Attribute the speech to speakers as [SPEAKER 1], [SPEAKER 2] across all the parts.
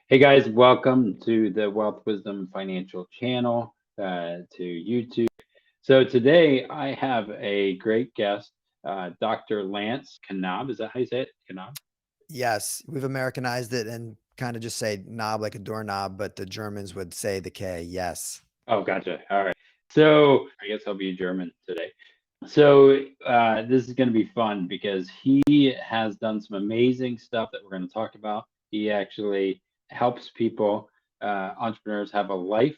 [SPEAKER 1] Hey guys, welcome to the Wealth Wisdom Financial Channel, to YouTube. So today I have a great guest, Dr. Lance Knaub. Is that how you say it? Knaub?
[SPEAKER 2] Yes, we've Americanized it and kind of just say knob like a doorknob, but the Germans would say the K. Yes.
[SPEAKER 1] Oh, gotcha. All right. So I guess I'll be German today. So this is going to be fun because he has done some amazing stuff that we're going to talk about. He actually helps people, entrepreneurs, have a life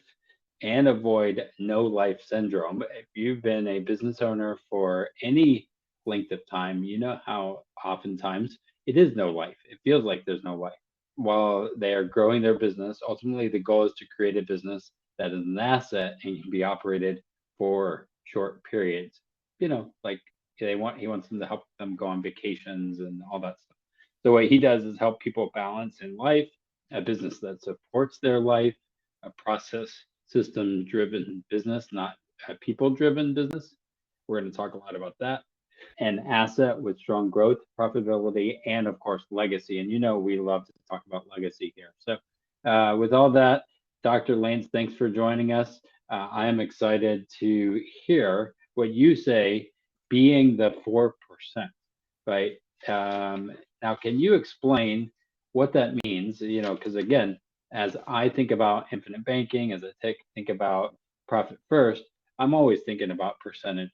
[SPEAKER 1] and avoid no life syndrome. If you've been a business owner for any length of time, you know how oftentimes it is no life. It feels like there's no life. While they are growing their business, ultimately the goal is to create a business that is an asset and can be operated for short periods. Like he wants them to help them go on vacations and all that stuff. So what he does is help people balance in life, a business that supports their life, a process system driven business, not a people driven business. We're going to talk a lot about that. An asset with strong growth, profitability, and of course, legacy. And we love to talk about legacy here. So, with all that, Dr. Lance, thanks for joining us. I am excited to hear what you say being the 4%, right? Now, can you explain what that means? Because again, as I think about infinite banking, as I think about profit first, I'm always thinking about percentages.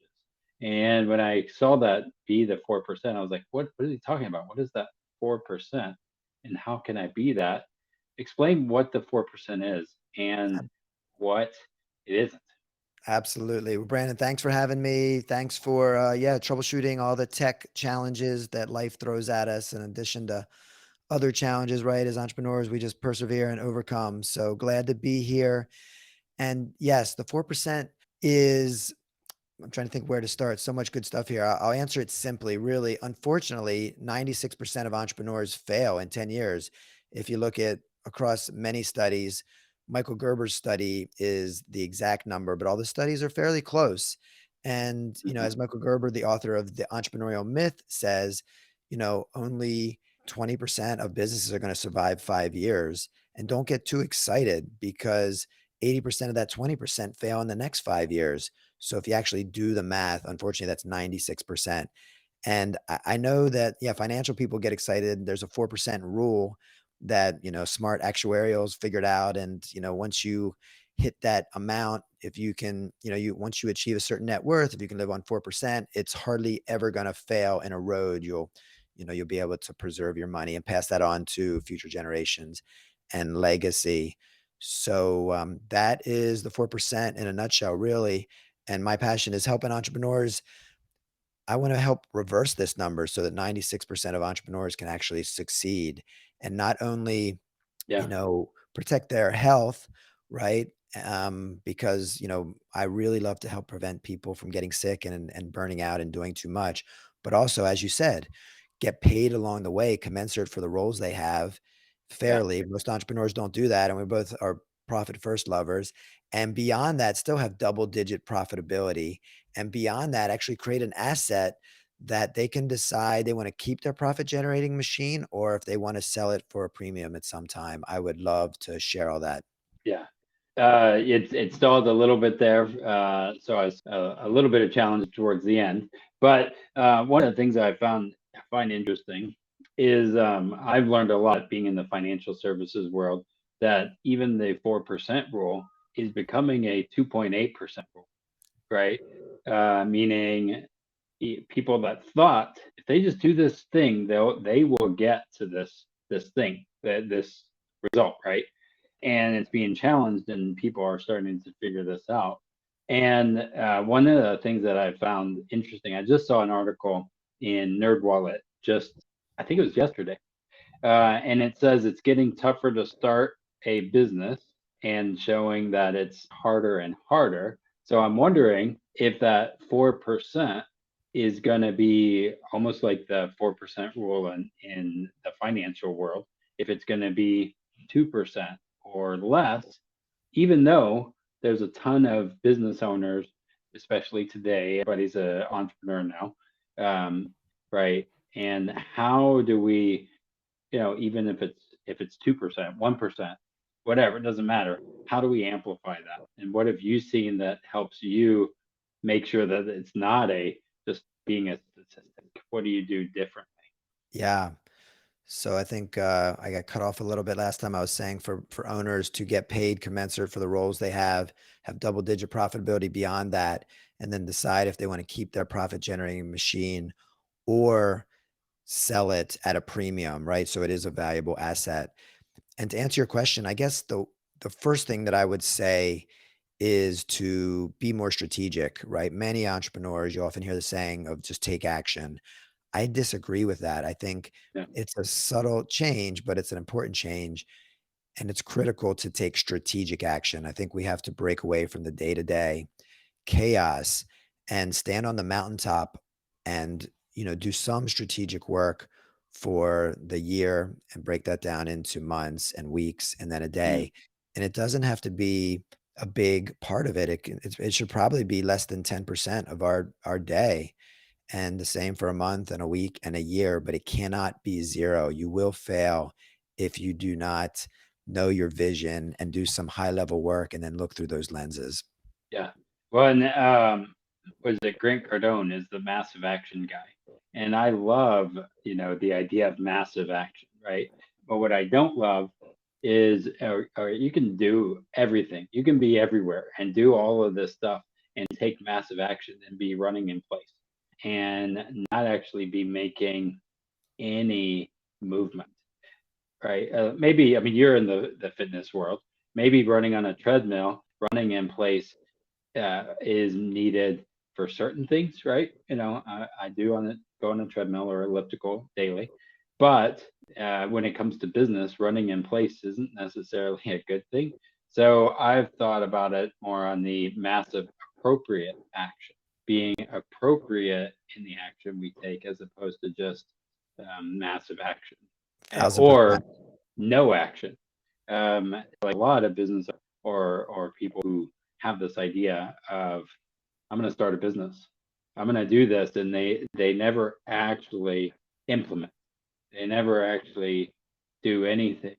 [SPEAKER 1] And when I saw that be the 4%, I was like, what is he talking about? What is that 4%? And how can I be that? Explain what the 4% is and what it isn't.
[SPEAKER 2] Absolutely. Well, Brandon, thanks for having me. Thanks for troubleshooting all the tech challenges that life throws at us in addition to other challenges, right? As entrepreneurs, we just persevere and overcome. So glad to be here. And yes, the 4% is I'm trying to think where to start. So much good stuff here. I'll answer it simply. Really, unfortunately, 96% of entrepreneurs fail in 10 years. If you look at across many studies, Michael Gerber's study is the exact number, but all the studies are fairly close. And, as
[SPEAKER 1] Mhm.
[SPEAKER 2] Michael Gerber, the author of The Entrepreneurial Myth, says, only 20% of businesses are going to survive 5 years. And don't get too excited because 80% of that 20% fail in the next 5 years. So if you actually do the math, unfortunately, that's 96%. And I know that, yeah, financial people get excited. There's a 4% rule that, smart actuarials figured out. And, once you hit that amount, if you can, once you achieve a certain net worth, if you can live on 4%, it's hardly ever going to fail in a road. You'll be able to preserve your money and pass that on to future generations and legacy. So that is the 4% in a nutshell, really. And my passion is helping entrepreneurs. I want to help reverse this number so that 96% of entrepreneurs can actually succeed and not only,
[SPEAKER 1] Yeah.
[SPEAKER 2] protect their health, right? Because, I really love to help prevent people from getting sick and burning out and doing too much. But also, as you said, get paid along the way, commensurate for the roles they have
[SPEAKER 1] Yeah.
[SPEAKER 2] fairly. Most entrepreneurs don't do that. And we both are profit first lovers. And beyond that, still have double digit profitability. And beyond that, actually create an asset that they can decide they want to keep their profit generating machine or if they want to sell it for a premium at some time. I would love to share all that.
[SPEAKER 1] Yeah. It stalled a little bit there, so I was a little bit of challenge towards the end. But one of the things that I find interesting is I've learned a lot being in the financial services world that even the 4% rule is becoming a 2.8% rule, right? Meaning people that thought if they just do this thing, they will get to this thing, this result, right? And it's being challenged, and people are starting to figure this out. And one of the things that I found interesting, I just saw an article in NerdWallet just, I think it was yesterday, and it says it's getting tougher to start a business and showing that it's harder and harder. So I'm wondering if that 4% is going to be almost like the 4% rule in the financial world, if it's going to be 2% or less, even though there's a ton of business owners, especially today, everybody's an entrepreneur now, right? And how do we, even if it's if it's 2%, 1%, whatever, it doesn't matter. How do we amplify that? And what have you seen that helps you make sure that it's not a just being a statistic? What do you do differently?
[SPEAKER 2] Yeah. So I think I got cut off a little bit last time. I was saying for owners to get paid commensurate for the roles they have double-digit profitability beyond that, and then decide if they want to keep their profit-generating machine or sell it at a premium, right? So it is a valuable asset. And to answer your question, I guess the first thing that I would say is to be more strategic, right? Many entrepreneurs, you often hear the saying of just take action. I disagree with that. I think
[SPEAKER 1] Yeah.
[SPEAKER 2] it's a subtle change, but it's an important change. And it's critical to take strategic action. I think we have to break away from the day to day chaos and stand on the mountaintop and, do some strategic work for the year and break that down into months and weeks and then a
[SPEAKER 1] Mm,
[SPEAKER 2] day. And it doesn't have to be a big part of it. It should probably be less than 10% of our day, and the same for a month and a week and a year, but it cannot be zero. You will fail if you do not know your vision and do some high level work and then look through those lenses.
[SPEAKER 1] yeah. Well, and was it Grant Cardone is the massive action guy, and I love the idea of massive action, right? But what I don't love is, or you can do everything, you can be everywhere and do all of this stuff and take massive action and be running in place and not actually be making any movement, right? Maybe, I mean, you're in the fitness world. Maybe running on a treadmill, running in place is needed for certain things, right? I do go on a treadmill or elliptical daily, but when it comes to business, running in place isn't necessarily a good thing. So I've thought about it more on the massive appropriate action, being appropriate in the action we take, as opposed to just massive action,
[SPEAKER 2] 1,000%.
[SPEAKER 1] or no action. Like a lot of business or people who have this idea of, I'm going to start a business, I'm going to do this, and they never actually implement. They never actually do anything,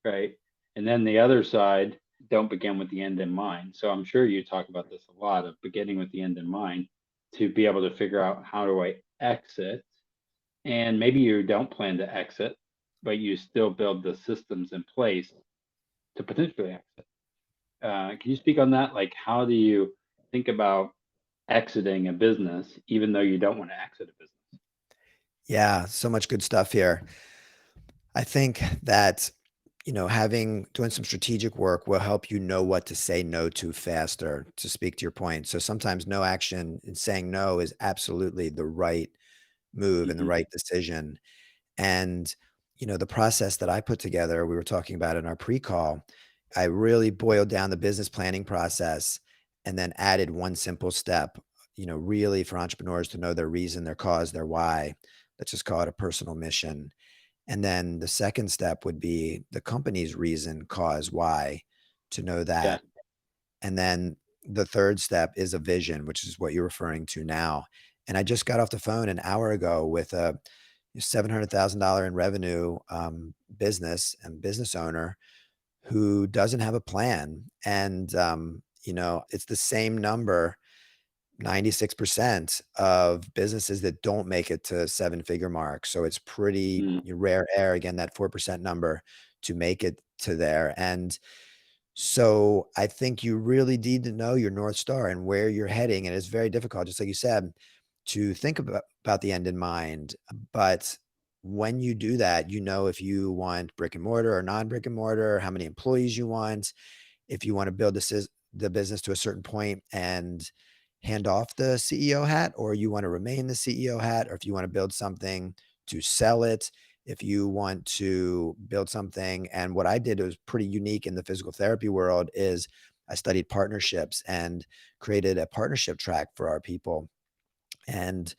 [SPEAKER 1] right? And then the other side don't begin with the end in mind. So I'm sure you talk about this a lot, of beginning with the end in mind, to be able to figure out, how do I exit? And maybe you don't plan to exit, but you still build the systems in place to potentially exit. Can you speak on that? Like, how do you think about exiting a business, even though you don't want to exit a business?
[SPEAKER 2] Yeah, so much good stuff here. I think that, having doing some strategic work will help you know what to say no to faster, to speak to your point. So sometimes no action and saying no is absolutely the right move and the
[SPEAKER 1] Hmm.
[SPEAKER 2] right decision. And, the process that I put together, we were talking about in our pre-call, I really boiled down the business planning process and then added one simple step, really for entrepreneurs to know their reason, their cause, their why. Let's just call it a personal mission. And then the second step would be the company's reason, cause, why, to know
[SPEAKER 1] Yeah.
[SPEAKER 2] that. And then the third step is a vision, which is what you're referring to now. And I just got off the phone an hour ago with a $700,000 in revenue business and business owner who doesn't have a plan. And, it's the same number. 96% of businesses that don't make it to seven-figure mark. So it's pretty
[SPEAKER 1] Mm,
[SPEAKER 2] rare air, again, that 4% number to make it to there. And so I think you really need to know your North Star and where you're heading. And it's very difficult, just like you said, to think about the end in mind. But when you do that, if you want brick and mortar or non-brick and mortar, how many employees you want, if you want to build the business to a certain point and hand off the CEO hat, or you want to remain the CEO hat, or if you want to build something to sell it, if you want to build something. And what I did was pretty unique in the physical therapy world is I studied partnerships and created a partnership track for our people. And,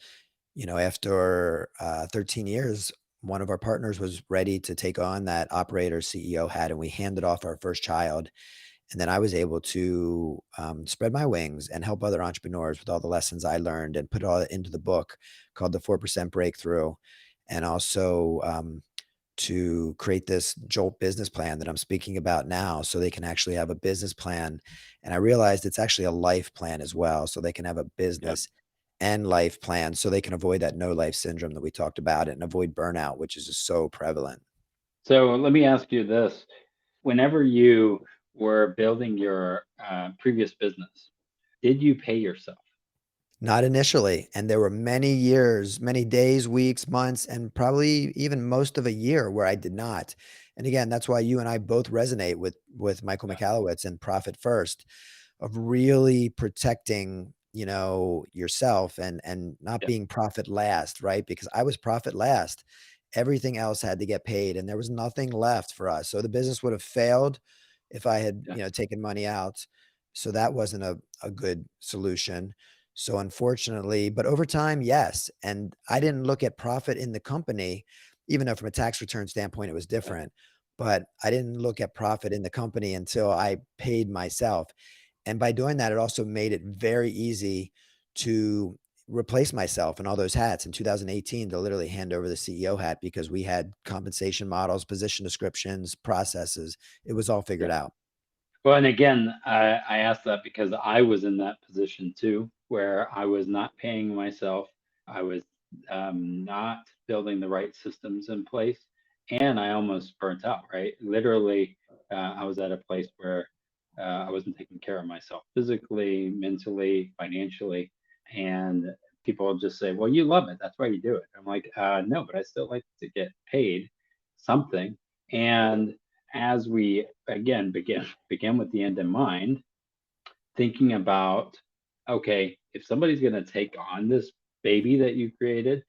[SPEAKER 2] after 13 years, one of our partners was ready to take on that operator CEO hat, and we handed off our first child. And then I was able to spread my wings and help other entrepreneurs with all the lessons I learned and put it all into the book called The 4% Breakthru. And also to create this Jolt business plan that I'm speaking about now so they can actually have a business plan. And I realized it's actually a life plan as well. So they can have a
[SPEAKER 1] Yep.
[SPEAKER 2] business and life plan so they can avoid that no life syndrome that we talked about and avoid burnout, which is just so prevalent.
[SPEAKER 1] So let me ask you this. Whenever you were building your previous business, did you pay yourself?
[SPEAKER 2] Not initially. And there were many years, many days, weeks, months, and probably even most of a year where I did not. And again, that's why you and I both resonate with Michael
[SPEAKER 1] Yeah.
[SPEAKER 2] Michalowicz and Profit First, of really protecting, you know, yourself and not
[SPEAKER 1] Yeah.
[SPEAKER 2] being profit last, right? Because I was profit last. Everything else had to get paid and there was nothing left for us. So the business would have failed if I had,
[SPEAKER 1] Yeah.
[SPEAKER 2] you know, taken money out. So that wasn't a good solution. So unfortunately, but over time, yes. And I didn't look at profit in the company, even though from a tax return standpoint, it was
[SPEAKER 1] Yeah.
[SPEAKER 2] different. But I didn't look at profit in the company until I paid myself. And by doing that, it also made it very easy to replace myself in all those hats in 2018 to literally hand over the CEO hat because we had compensation models, position descriptions, processes. It was all
[SPEAKER 1] Yeah.
[SPEAKER 2] figured out.
[SPEAKER 1] Well, and again, I asked that because I was in that position too, where I was not paying myself. I was not building the right systems in place, and I almost burnt out, right? Literally, I was at a place where I wasn't taking care of myself physically, mentally, financially, and people will just say, "Well, you love it. That's why you do it." I'm like, "No, but I still like to get paid something." And as we again begin with the end in mind, thinking about, okay, if somebody's going to take on this baby that you created,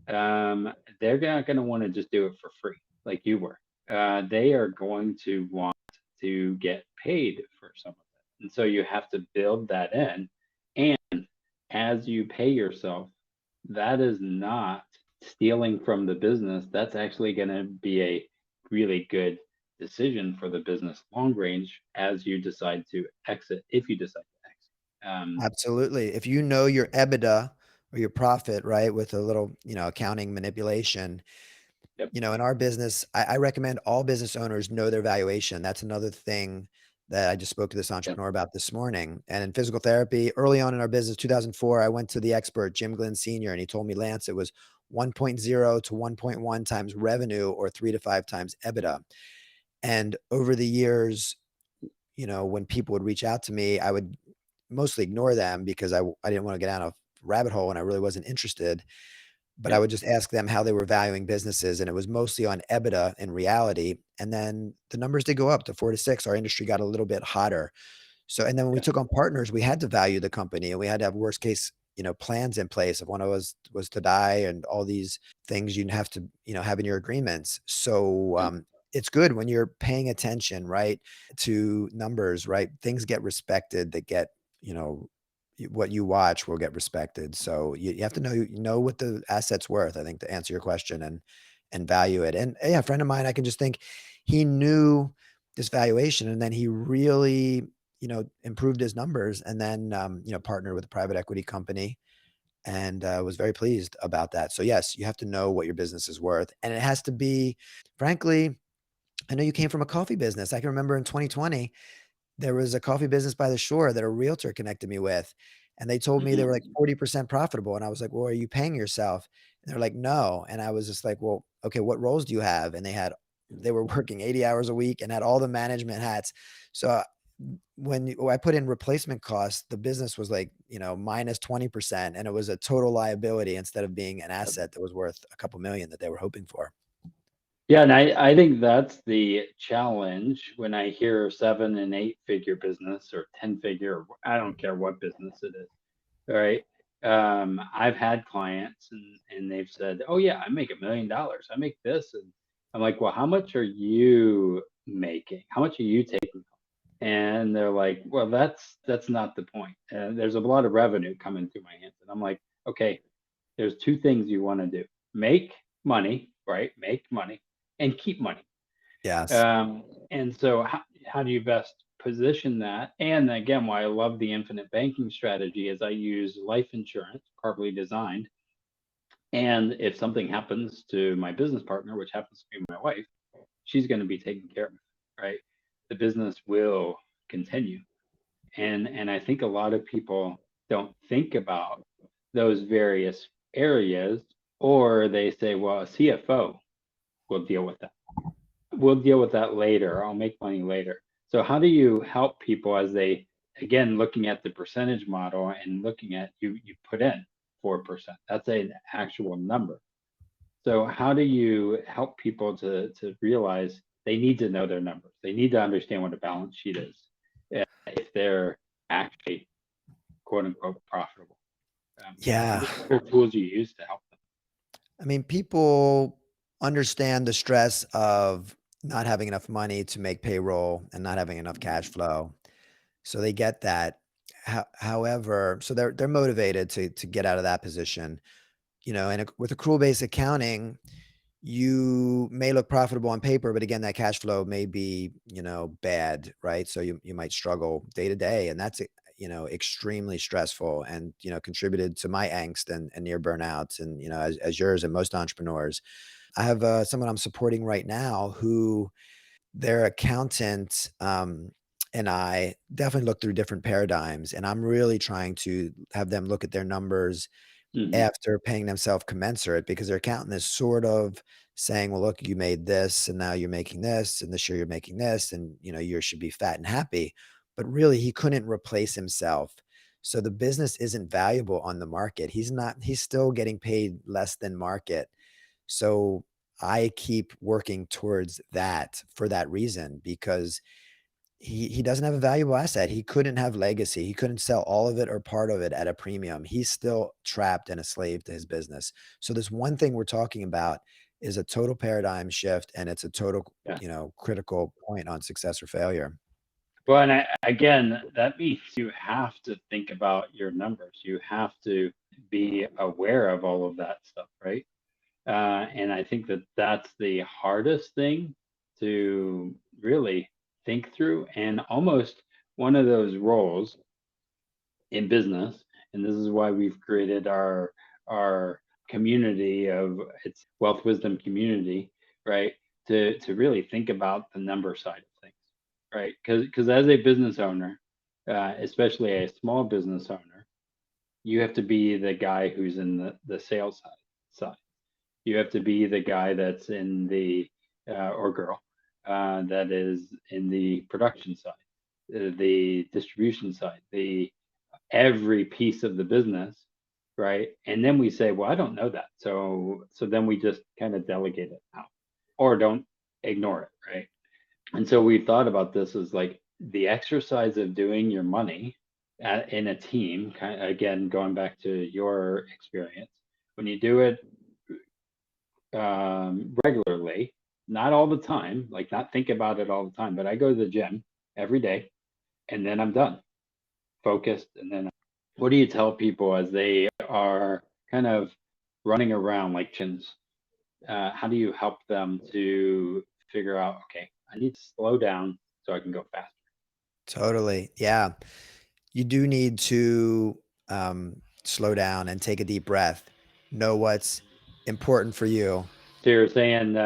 [SPEAKER 1] um, they're not going to want to just do it for free like you were. They are going to want to get paid for some of it, and so you have to build that in. And as you pay yourself, that is not stealing from the business. That's actually going to be a really good decision for the business long range as you decide to exit, if you decide to exit.
[SPEAKER 2] Absolutely. If you know your EBITDA or your profit, right, with a little, you know, accounting manipulation,
[SPEAKER 1] Yep.
[SPEAKER 2] you know, in our business, I recommend all business owners know their valuation. That's another thing that I just spoke to this
[SPEAKER 1] Yep.
[SPEAKER 2] entrepreneur about this morning. And in physical therapy, early on in our business, 2004, I went to the expert, Jim Glenn Sr., and he told me, Lance, it was 1.0 to 1.1 times revenue or 3 to 5 times EBITDA. And over the years, you know, when people would reach out to me, I would mostly ignore them because I didn't want to get down a rabbit hole and I really wasn't interested. But I
[SPEAKER 1] Yep.
[SPEAKER 2] would just ask them how they were valuing businesses, and it was mostly on EBITDA in reality. And then the numbers did go up to 4 to 6. Our industry got a little bit hotter. So, and then when we
[SPEAKER 1] Yeah.
[SPEAKER 2] took on partners, we had to value the company and we had to have worst case, you know, plans in place if one of us was to die and all these things you'd have to, you know, have in your agreements. So,
[SPEAKER 1] Yeah.
[SPEAKER 2] it's good when you're paying attention, right, to numbers, right? Things get respected that get, you know, what you watch will get respected. So you have to know what the asset's worth, I think, to answer your question and value it. And yeah, a friend of mine, I can just think he knew this valuation and then he really, you know, improved his numbers and then, you know, partnered with a private equity company and was very pleased about that. So yes, you have to know what your business is worth. And it has to be, frankly, I know you came from a coffee business. I can remember in 2020, there was a coffee business by the shore that a realtor connected me with, and they told me they were like
[SPEAKER 1] Hmm.
[SPEAKER 2] 40% profitable. And I was like, well, are you paying yourself? And they're like, no. And I was just like, well, okay, what roles do you have? And they were working 80 hours a week and had all the management hats. So when I put in replacement costs, the business was like, you know, minus 20%. And it was a total liability instead of being an
[SPEAKER 1] Yep.
[SPEAKER 2] asset that was worth a couple million that they were hoping for.
[SPEAKER 1] Yeah, and I think that's the challenge when I hear 7 and 8 figure business or 10 figure, I don't care what business it is. All right. I've had clients and they've said, "Oh yeah, I make $1 million. I make this," and I'm like, "Well, how much are you making? How much are you taking?" And they're like, "Well, that's not the point. There's a lot of revenue coming through my hands," and I'm like, "Okay, there's two things you want to do: make money, right? Make money, and keep money."
[SPEAKER 2] Yes.
[SPEAKER 1] And so, how do you best position that? And again, why I love the infinite banking strategy is I use life insurance, properly designed, And if something happens to my business partner, which happens to be my wife, she's going to be taken care of, right? The business will continue. And I think a lot of people don't think about those various areas, or they say, well, a CFO will deal with that. We'll deal with that later. I'll make money later. So how do you help people as they, again, looking at the percentage model and looking at you put in 4%. That's an actual number. So how do you help people to realize they need to know their numbers? They need to understand what a balance sheet is if they're actually quote unquote profitable.
[SPEAKER 2] Yeah.
[SPEAKER 1] What are tools you use to help them?
[SPEAKER 2] I mean, people understand the stress of not having enough money to make payroll and not having enough cash flow. So they get that. However, so they're motivated to get out of that position, and with accrual-based accounting, you may look profitable on paper, but again, that cash flow may be, bad, right? So you might struggle day to day, and that's, extremely stressful and, contributed to my angst and near burnouts and, as yours and most entrepreneurs. I have someone I'm supporting right now who their accountant, and I definitely look through different paradigms, and I'm really trying to have them look at their numbers
[SPEAKER 1] Mm-hmm.
[SPEAKER 2] after paying themselves commensurate, because their accountant is sort of saying, well, look, you made this and now you're making this and this year you're making this and you should be fat and happy. But really he couldn't replace himself. So the business isn't valuable on the market. He's still getting paid less than market. So I keep working towards that for that reason, because he doesn't have a valuable asset. He couldn't have legacy. He couldn't sell all of it or part of it at a premium. He's still trapped and a slave to his business. So this one thing we're talking about is a total paradigm shift, and it's a total,
[SPEAKER 1] Yeah.
[SPEAKER 2] critical point on success or failure.
[SPEAKER 1] Well, and again, that means you have to think about your numbers. You have to be aware of all of that stuff, right? And I think that that's the hardest thing to really think through, and almost one of those roles in business. And this is why we've created our community of it's wealth wisdom community, right? To really think about the number side of things, right? Because as a business owner, especially a small business owner, you have to be the guy who's in the sales side. You have to be the guy that's in the or girl that is in the production side, the distribution side, the every piece of the business, right? And then we say, well, I don't know that, so then we just kind of delegate it out or don't ignore it, right? And so we thought about this as like the exercise of doing your money in a team, kind of, again going back to your experience, when you do it regularly, not all the time, like not think about it all the time, but I go to the gym every day and then I'm done, focused. And then what do you tell people as they are kind of running around like chins? How do you help them to figure out, okay, I need to slow down so I can go faster?
[SPEAKER 2] Totally. Yeah. You do need to slow down and take a deep breath. Know what's important for you.
[SPEAKER 1] So you're saying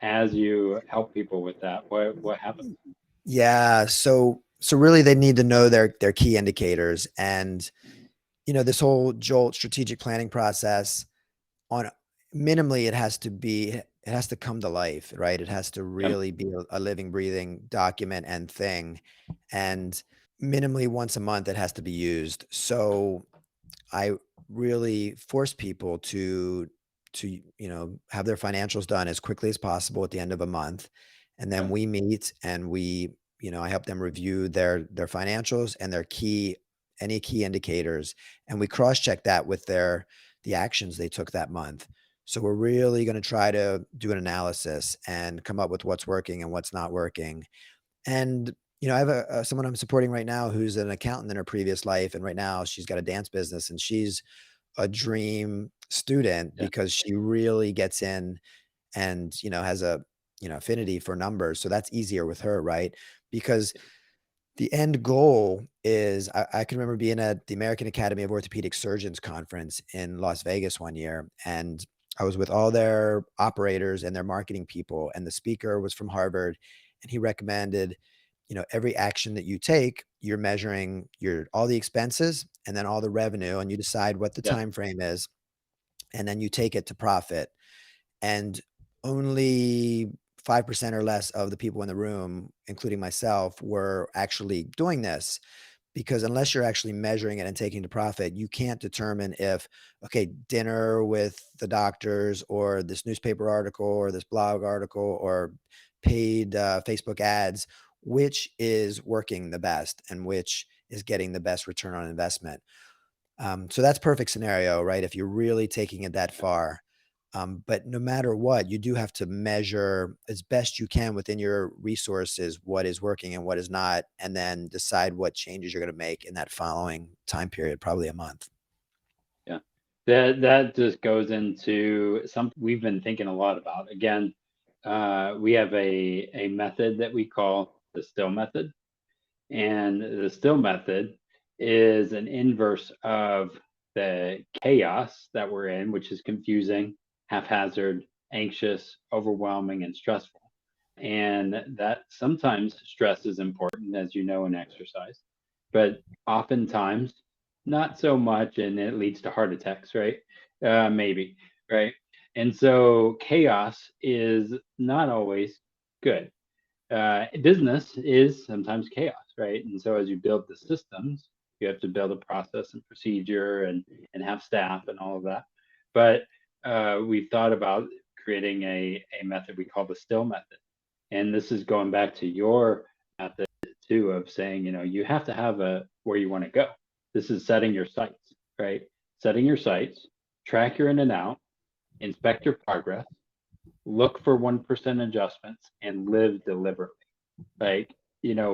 [SPEAKER 1] as you help people with that, what happens?
[SPEAKER 2] Yeah. So really they need to know their key indicators. And this whole Jolt strategic planning process, on minimally it has to come to life, right? It has to
[SPEAKER 1] Yep.
[SPEAKER 2] really be a living, breathing document and thing. And minimally once a month it has to be used. So I really force people to have their financials done as quickly as possible at the end of a month, and then
[SPEAKER 1] Yep.
[SPEAKER 2] we meet and I help them review their financials and any key indicators, and we cross check that with the actions they took that month. So we're really going to try to do an analysis and come up with what's working and what's not working. And, I have someone I'm supporting right now who's an accountant in her previous life. And right now she's got a dance business, and she's a dream student
[SPEAKER 1] Yeah.
[SPEAKER 2] because she really gets in and, has a, affinity for numbers. So that's easier with her, right? Because The end goal is I can remember being at the American Academy of Orthopedic Surgeons conference in Las Vegas one year, and I was with all their operators and their marketing people, and the speaker was from Harvard, and he recommended, every action that you take, you're measuring your all the expenses and then all the revenue, and you decide what the
[SPEAKER 1] Yeah.
[SPEAKER 2] time frame is, and then you take it to profit. And only 5% or less of the people in the room, including myself, were actually doing this, because unless you're actually measuring it and taking the profit, you can't determine if, okay, dinner with the doctors or this newspaper article or this blog article or paid Facebook ads, which is working the best and which is getting the best return on investment. So that's perfect scenario, right? If you're really taking it that far. But no matter what, you do have to measure as best you can within your resources what is working and what is not, and then decide what changes you're going to make in that following time period, probably a month.
[SPEAKER 1] Yeah. That just goes into something we've been thinking a lot about. Again, we have a method that we call the still method. And the still method is an inverse of the chaos that we're in, which is confusing, haphazard, anxious, overwhelming, and stressful. And that sometimes stress is important, as you know, in exercise, but oftentimes not so much, and it leads to heart attacks, right? Maybe, right? And so chaos is not always good. Business is sometimes chaos, right? And so as you build the systems, you have to build a process and procedure and have staff and all of that. But we thought about creating a method we call the still method. And this is going back to your method too of saying, you have to have a where you want to go. This is setting your sights, right? Setting your sights, track your in and out, inspect your progress, look for 1% adjustments, and live deliberately. Like,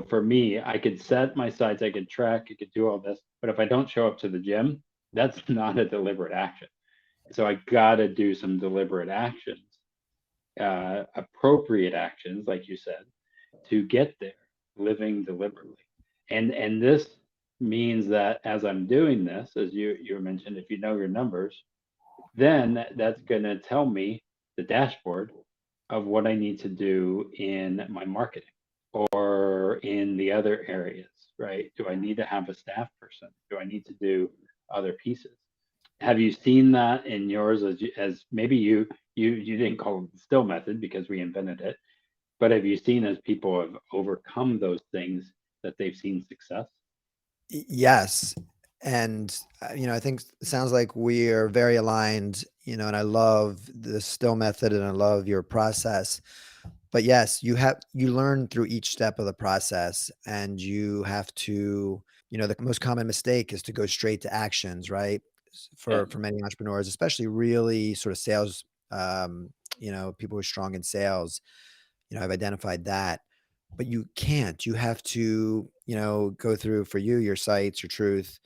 [SPEAKER 1] for me, I could set my sights, I could track, I could do all this, but if I don't show up to the gym, that's not a deliberate action. So I gotta do some deliberate actions, appropriate actions, like you said, to get there, living deliberately. And this means that as I'm doing this, as you mentioned, if you know your numbers, then that's gonna tell me the dashboard of what I need to do in my marketing or in the other areas, right? Do I need to have a staff person? Do I need to do other pieces? Have you seen that in yours as maybe you didn't call it the still method because we invented it, but have you seen as people have overcome those things that they've seen success?
[SPEAKER 2] Yes. And, I think it sounds like we are very aligned, and I love the still method and I love your process. But yes, you learn through each step of the process, and you have to, the most common mistake is to go straight to actions, right?
[SPEAKER 1] Yeah,
[SPEAKER 2] For many entrepreneurs, especially really sort of sales, people who are strong in sales, I've identified that. But you can't. You have to, go through for you your sites, your truth,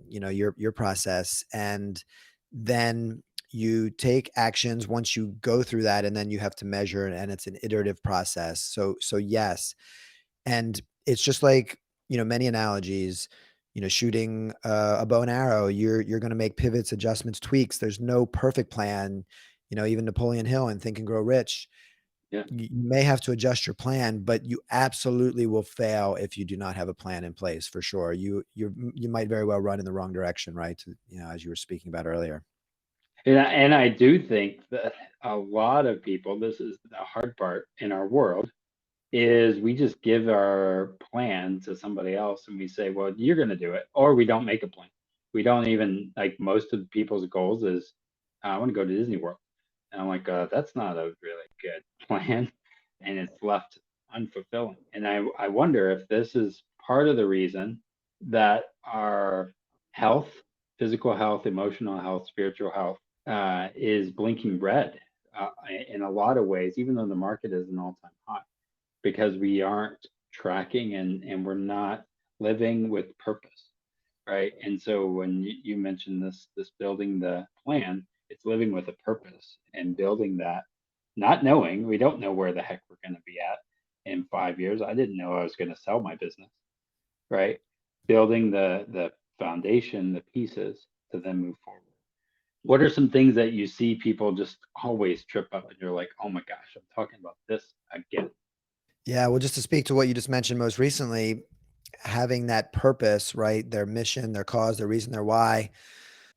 [SPEAKER 2] your process, and then you take actions once you go through that, and then you have to measure, and it's an iterative process. So yes, and it's just like, many analogies, shooting a bow and arrow. You're going to make pivots, adjustments, tweaks. There's no perfect plan. Even Napoleon Hill in Think and Grow Rich,
[SPEAKER 1] yeah.
[SPEAKER 2] you may have to adjust your plan, but you absolutely will fail if you do not have a plan in place, for sure. You might very well run in the wrong direction, right? As you were speaking about earlier.
[SPEAKER 1] And I do think that a lot of people, this is the hard part in our world, is we just give our plan to somebody else and we say, well, you're going to do it, or we don't make a plan. We don't even like most of people's goals is, I want to go to Disney World. And I'm like, that's not a really good plan. And it's left unfulfilling. And I wonder if this is part of the reason that our health, physical health, emotional health, spiritual health, is blinking red in a lot of ways, even though the market is an all time high, because we aren't tracking and we're not living with purpose, right? And so when you mentioned this building the plan, it's living with a purpose and building that, not knowing, we don't know where the heck we're going to be at, in 5 years. I didn't know I was going to sell my business, right? Building the foundation, the pieces to then move forward. What are some things that you see people just always trip up and you're like, oh my gosh, I'm talking about this again?
[SPEAKER 2] Yeah, well, just to speak to what you just mentioned most recently, having that purpose, right? Their mission, their cause, their reason, their why.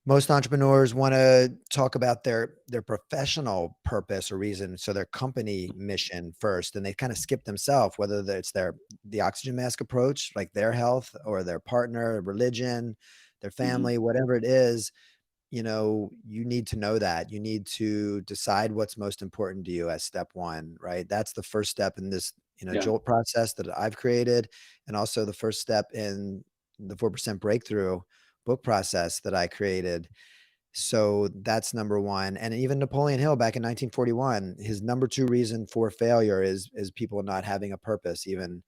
[SPEAKER 2] Most entrepreneurs want to talk about their professional purpose or reason, so their company mission first, and they kind of skip themselves, whether it's the oxygen mask approach, like their health, or their partner, religion, their
[SPEAKER 1] Hmm.
[SPEAKER 2] family, whatever it is. You need to know that. You need to decide what's most important to you as step one, right? That's the first step in this,
[SPEAKER 1] Yeah.
[SPEAKER 2] jolt process that I've created, and also the first step in the 4% breakthrough book process that I created. So that's number one. And even Napoleon Hill back in 1941, his number two reason for failure is people not having a purpose, even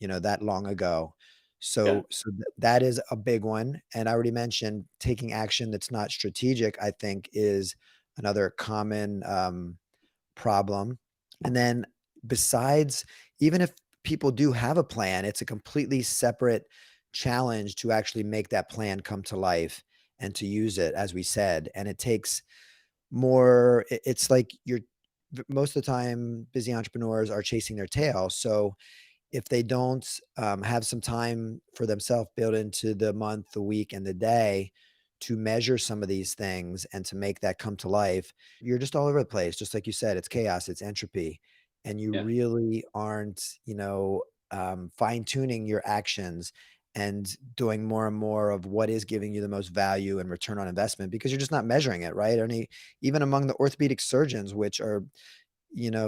[SPEAKER 2] that long ago.
[SPEAKER 1] Yeah.
[SPEAKER 2] That is a big one. And I already mentioned taking action that's not strategic, I think is another common problem. And then besides, even if people do have a plan, it's a completely separate challenge to actually make that plan come to life and to use it, as we said. And it takes more, it's like most of the time, busy entrepreneurs are chasing their tail. So if they don't have some time for themselves built into the month, the week, and the day to measure some of these things and to make that come to life, you're just all over the place. Just like you said, it's chaos, it's entropy, and you
[SPEAKER 1] Yeah.
[SPEAKER 2] really aren't, fine tuning your actions and doing more and more of what is giving you the most value and return on investment because you're just not measuring it, right? Even among the orthopedic surgeons, which are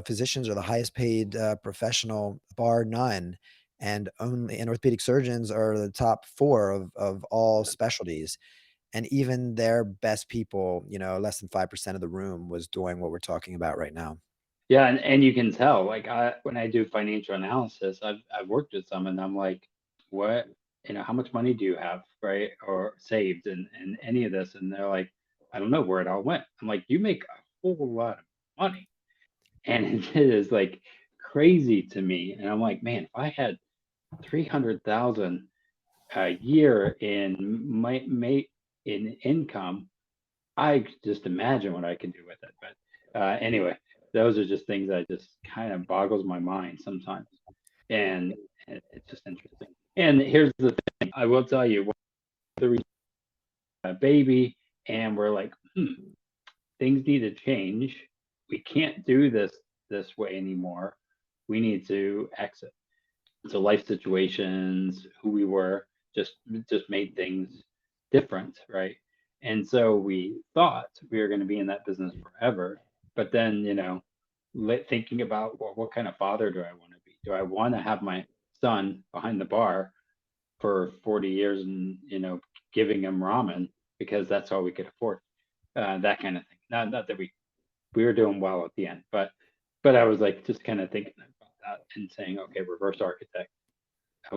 [SPEAKER 2] physicians are the highest paid professional, bar none, and orthopedic surgeons are the top four of all specialties. And even their best people, less than 5% of the room was doing what we're talking about right now.
[SPEAKER 1] Yeah, and you can tell, like when I do financial analysis, I've worked with some, and I'm like, what, how much money do you have, right, or saved, and any of this, and they're like, I don't know where it all went. I'm like, you make a whole lot of money, and it is like crazy to me, and I'm like, man, if I had 300,000 a year in in income, I could just imagine what I could do with it. But anyway, those are just things that just kind of boggles my mind sometimes, and it's just interesting. And here's the thing: I will tell you, the baby, and we're like, things need to change. We can't do this way anymore. We need to exit. So life situations, who we were, just made things different, right? And so we thought we were going to be in that business forever, but then thinking about, well, what kind of father do I want to be? Do I want to have my son behind the bar for 40 years and giving him ramen because that's all we could afford? That kind of thing. Not that we were doing well at the end, but I was like just kind of thinking about that and saying, okay, reverse architect,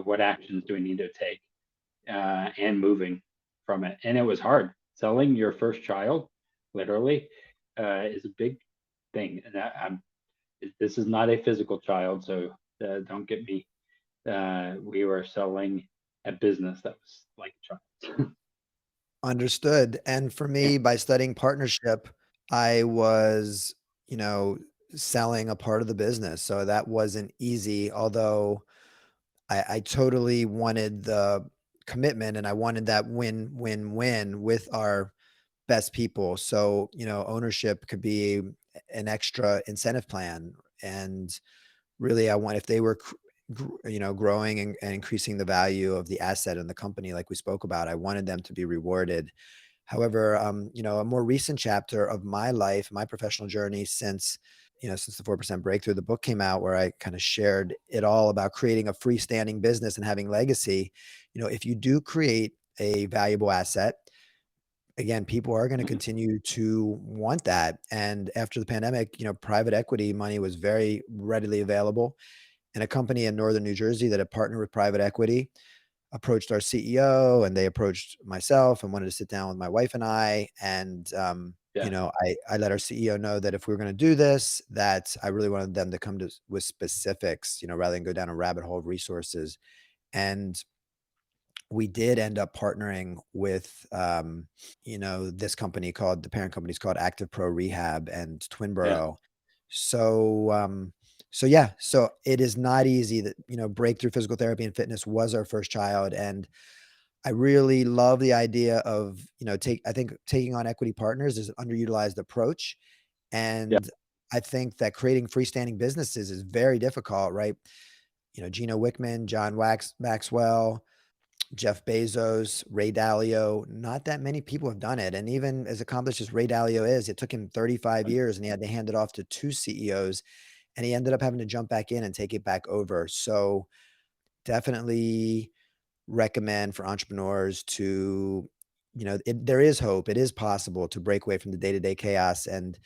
[SPEAKER 1] what actions do we need to take, and moving from it. And it was hard. Selling your first child, literally, is a big thing. And this is not a physical child, so don't get me. We were selling a business that was like a child.
[SPEAKER 2] Understood. And for
[SPEAKER 1] Yeah.
[SPEAKER 2] me, by studying partnership, I was, you know, selling a part of the business. So that wasn't easy, although I totally wanted the commitment and I wanted that win-win-win with our best people. So, ownership could be an extra incentive plan. And really, I want if they were, growing and increasing the value of the asset in the company, like we spoke about, I wanted them to be rewarded. However, a more recent chapter of my life, my professional journey since the 4% breakthrough, the book came out where I kind of shared it all about creating a freestanding business and having legacy. If you do create a valuable asset, again, people are going to continue to want that. And after the pandemic, private equity money was very readily available. And a company in Northern New Jersey that had partnered with private equity approached our CEO and they approached myself and wanted to sit down with my wife and I. And you
[SPEAKER 1] Yeah.
[SPEAKER 2] know, I let our CEO know that if we were gonna do this, that I really wanted them to come to with specifics, you know, rather than go down a rabbit hole of resources. And we did end up partnering with, you know, this company called the parent company is called Active Pro Rehab and
[SPEAKER 1] Yeah.
[SPEAKER 2] Twinborough. So, so yeah, so it is not easy that, you know, Breakthru Physical Therapy and Fitness was our first child. And I really love the idea of, you know, I think taking on equity partners is an underutilized approach.
[SPEAKER 1] Yeah.
[SPEAKER 2] And I think that creating freestanding businesses is very difficult, right? You know, Gino Wickman, Maxwell, Jeff Bezos, Ray Dalio, not that many people have done it. And even as accomplished as Ray Dalio is, it took him 35 years and he had to hand it off to 2 CEOs and he ended up having to jump back in and take it back over. So definitely recommend for entrepreneurs to, you know, there is hope. It is possible to break away from the day-to-day chaos and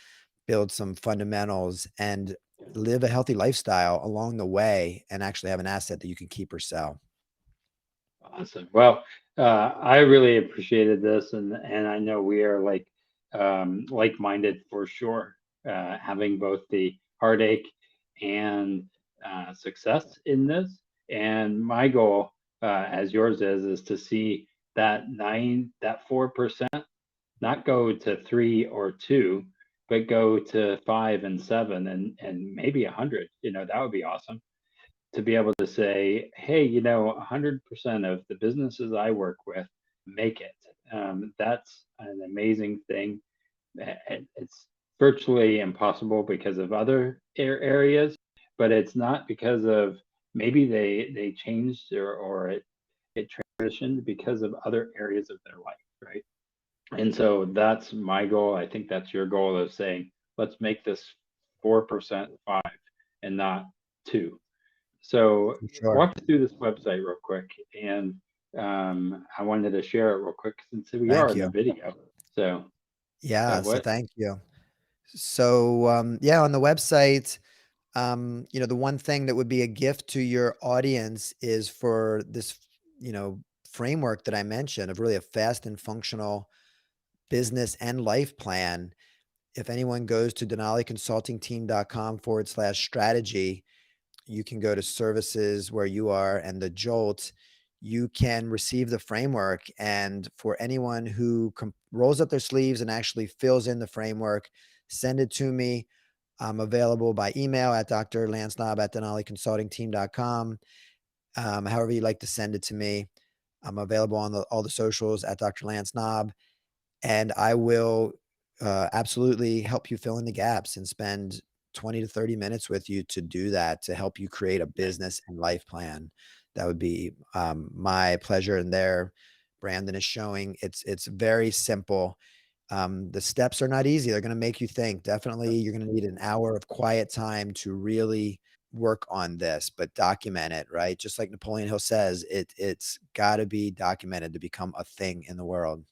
[SPEAKER 2] build some fundamentals and live a healthy lifestyle along the way and actually have an asset that you can keep or sell.
[SPEAKER 1] Awesome. Well, I really appreciated this, and I know we are like-minded for sure. Having both the heartache and success in this, and my goal, as yours is to see that 4% not go to 3 or 2, but go to 5 and 7, and maybe 100. You know, that would be awesome to be able to say, hey, 100% of the businesses I work with make it. That's an amazing thing. It's virtually impossible because of other areas, but it's not because of maybe they changed or it transitioned because of other areas of their life, right? And so that's my goal. I think that's your goal of saying, let's make this 4% 5 and not 2. So
[SPEAKER 2] For sure.
[SPEAKER 1] walk us through this website real quick, and I wanted to share it real quick since we are
[SPEAKER 2] Thank
[SPEAKER 1] in the
[SPEAKER 2] you.
[SPEAKER 1] video. So,
[SPEAKER 2] Yeah, so
[SPEAKER 1] what?
[SPEAKER 2] thank you. So, yeah, on the website, you know, the one thing that would be a gift to your audience is for this, you know, framework that I mentioned of really a fast and functional business and life plan. If anyone goes to denaliconsultingteam.com/strategy, you can go to services where you are and the Jolt, you can receive the framework. And for anyone who rolls up their sleeves and actually fills in the framework, send it to me. I'm available by email at Dr. Lance Knaub at denaliconsultingteam.com. However you'd like to send it to me. I'm available on all the socials at Dr. Lance Knaub, and I will absolutely help you fill in the gaps and spend 20 to 30 minutes with you to do that, to help you create a business and life plan. That would be my pleasure. And there, Brandon is showing it's very simple. The steps are not easy. They're going to make you think. Definitely, you're going to need an hour of quiet time to really work on this, but document it, right? Just like Napoleon Hill says, it's got to be documented to become a thing in the world.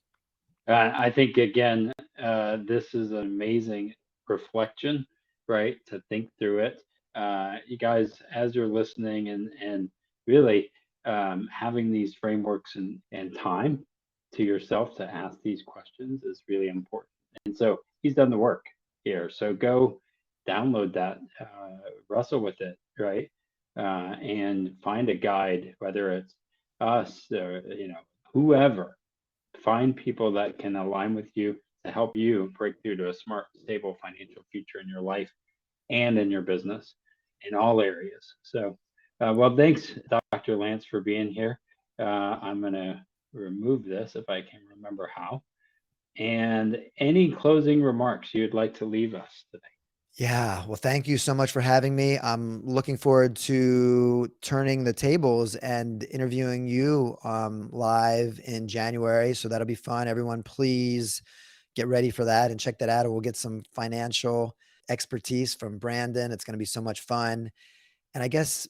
[SPEAKER 1] I think again, this is an amazing reflection, right? To think through it. You guys, as you're listening and really having these frameworks and time to yourself to ask these questions is really important. And so he's done the work here. So go download that, wrestle with it, right? And find a guide, whether it's us or whoever. Find people that can align with you to help you break through to a smart, stable financial future in your life and in your business in all areas. So, well, thanks, Dr. Lance, for being here. I'm going to remove this if I can remember how. And any closing remarks you'd like to leave us today?
[SPEAKER 2] Yeah. Well, thank you so much for having me. I'm looking forward to turning the tables and interviewing you live in January. So that'll be fun. Everyone, please get ready for that and check that out. And we'll get some financial expertise from Brandon. It's going to be so much fun. And I guess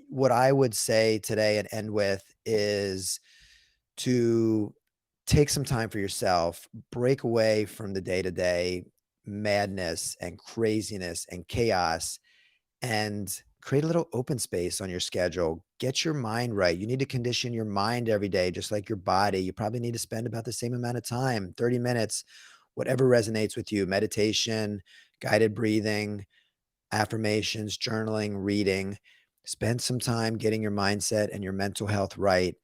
[SPEAKER 2] what I would say today and end with is to take some time for yourself, break away from the day to day madness and craziness and chaos, and create a little open space on your schedule. Get your mind right. You need to condition your mind every day, just like your body. You probably need to spend about the same amount of time, 30 minutes, whatever resonates with you, meditation, guided breathing, affirmations, journaling, reading. Spend some time getting your mindset and your mental health right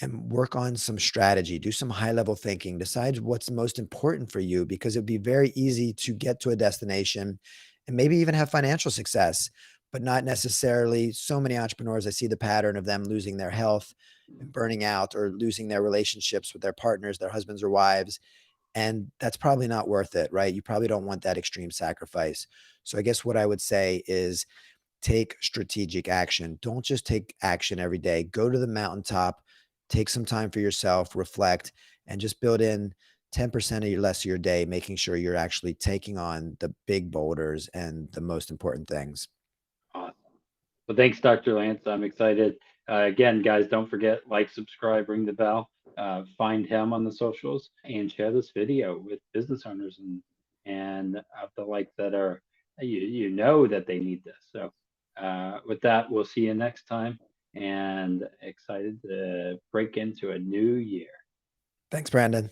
[SPEAKER 2] and work on some strategy. Do some high level thinking. Decide what's most important for you, because it'd be very easy to get to a destination and maybe even have financial success, but not necessarily. So many entrepreneurs, I see the pattern of them losing their health and burning out, or losing their relationships with their partners, their husbands or wives. And that's probably not worth it, right? You probably don't want that extreme sacrifice. So I guess what I would say is take strategic action. Don't just take action every day. Go to the mountaintop, take some time for yourself, reflect, and just build in 10% of your less of your day, making sure you're actually taking on the big boulders and the most important things.
[SPEAKER 1] Awesome. Well, thanks, Dr. Lance. I'm excited. Again, guys, don't forget, like, subscribe, ring the bell, find him on the socials, and share this video with business owners and of the like that are you know that they need this. So with that, we'll see you next time, and excited to break into a new year.
[SPEAKER 2] Thanks, Brandon.